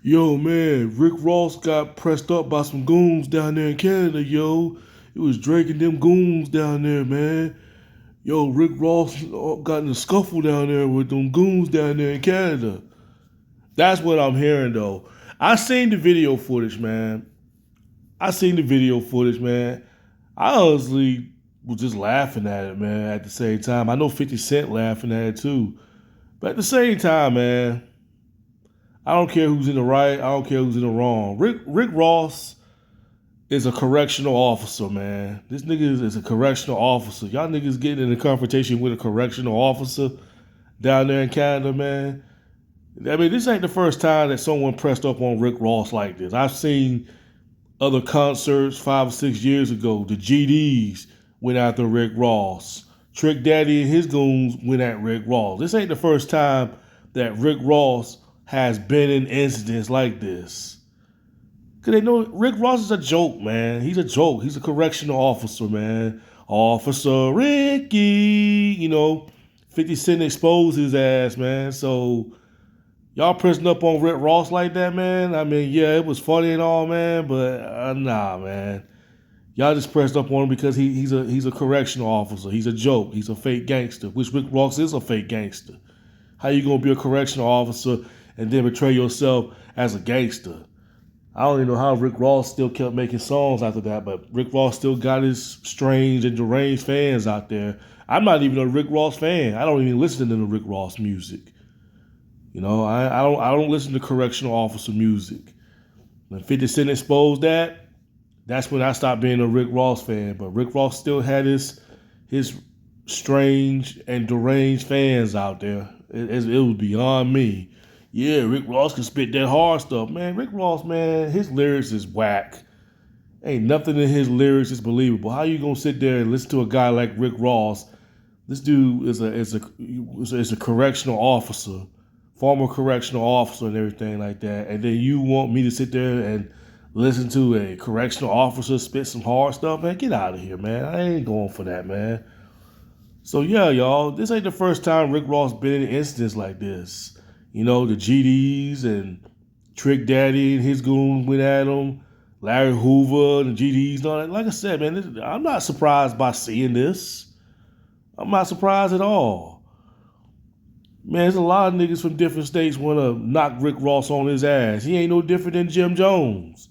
Yo, man, Rick Ross got pressed up by some goons down there in Canada, yo. It was Drake and them goons down there, man. Yo, Rick Ross got in a scuffle down there with them goons down there in Canada. That's what I'm hearing, though. I seen the video footage, man. I honestly was just laughing at it, man, at the same time. I know 50 Cent laughing at it, too. But at the same time, man, I don't care who's in the right. I don't care who's in the wrong. Rick Ross is a correctional officer, man. This nigga is a correctional officer. Y'all niggas getting in a confrontation with a correctional officer down there in Canada, man. I mean, this ain't the first time that someone pressed up on Rick Ross like this. I've seen other concerts 5 or 6 years ago. The GDs went after Rick Ross. Trick Daddy and his goons went at Rick Ross. This ain't the first time that Rick Ross has been in incidents like this. Cause they know Rick Ross is a joke, man. He's a joke. He's a correctional officer, man. Officer Ricky, 50 Cent exposed his ass, man. So y'all pressing up on Rick Ross like that, man. I mean, yeah, it was funny and all, man, but nah, man. Y'all just pressed up on him because he's a correctional officer. He's a joke. He's a fake gangster, which Rick Ross is a fake gangster. How you gonna be a correctional officer and then betray yourself as a gangster? I don't even know how Rick Ross still kept making songs after that, but Rick Ross still got his strange and deranged fans out there. I'm not even a Rick Ross fan. I don't even listen to the Rick Ross music. I don't listen to correctional officer music. When 50 Cent exposed that, that's when I stopped being a Rick Ross fan. But Rick Ross still had his strange and deranged fans out there. It was beyond me. Yeah, Rick Ross can spit that hard stuff. Man, Rick Ross, man, his lyrics is whack. Ain't nothing in his lyrics is believable. How you gonna sit there and listen to a guy like Rick Ross? This dude is a correctional officer, former correctional officer and everything like that. And then you want me to sit there and listen to a correctional officer spit some hard stuff? Man, get out of here, man. I ain't going for that, man. So yeah, y'all, this ain't the first time Rick Ross been in incidents like this. The GDs and Trick Daddy and his goons went at him. Larry Hoover and the GDs and all that. Like I said, man, I'm not surprised by seeing this. I'm not surprised at all. Man, there's a lot of niggas from different states want to knock Rick Ross on his ass. He ain't no different than Jim Jones.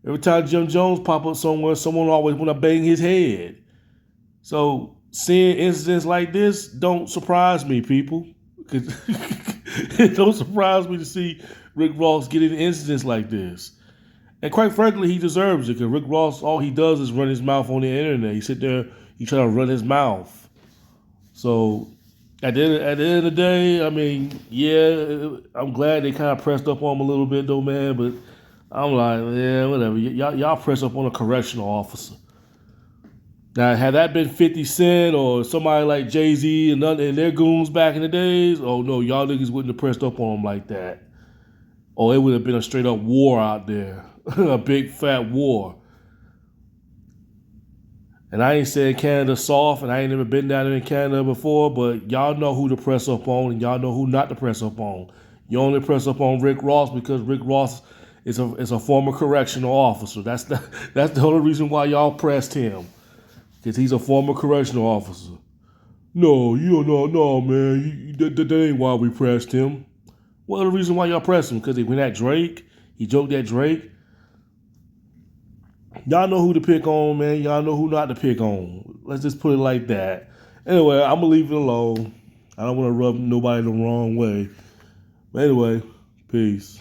Every time Jim Jones pop up somewhere, someone always want to bang his head. So seeing incidents like this don't surprise me, people. It don't surprise me to see Rick Ross get in incidents like this. And quite frankly, he deserves it because Rick Ross, all he does is run his mouth on the internet. He sit there, he try to run his mouth. So at the end of the day, I mean, yeah, I'm glad they kind of pressed up on him a little bit though, man. But I'm like, yeah, whatever. Y'all press up on a correctional officer. Now, had that been 50 Cent or somebody like Jay-Z and their goons back in the days, oh no, y'all niggas wouldn't have pressed up on them like that. Or it would have been a straight up war out there. A big fat war. And I ain't saying Canada soft, and I ain't never been down there in Canada before, but y'all know who to press up on and y'all know who not to press up on. You only press up on Rick Ross because Rick Ross is a former correctional officer. That's the only reason why y'all pressed him. Because he's a former correctional officer. No, no, man. That ain't why we pressed him. What the reason why y'all pressed him? Because he went at Drake? He joked at Drake? Y'all know who to pick on, man. Y'all know who not to pick on. Let's just put it like that. Anyway, I'm going to leave it alone. I don't want to rub nobody the wrong way. But anyway, peace.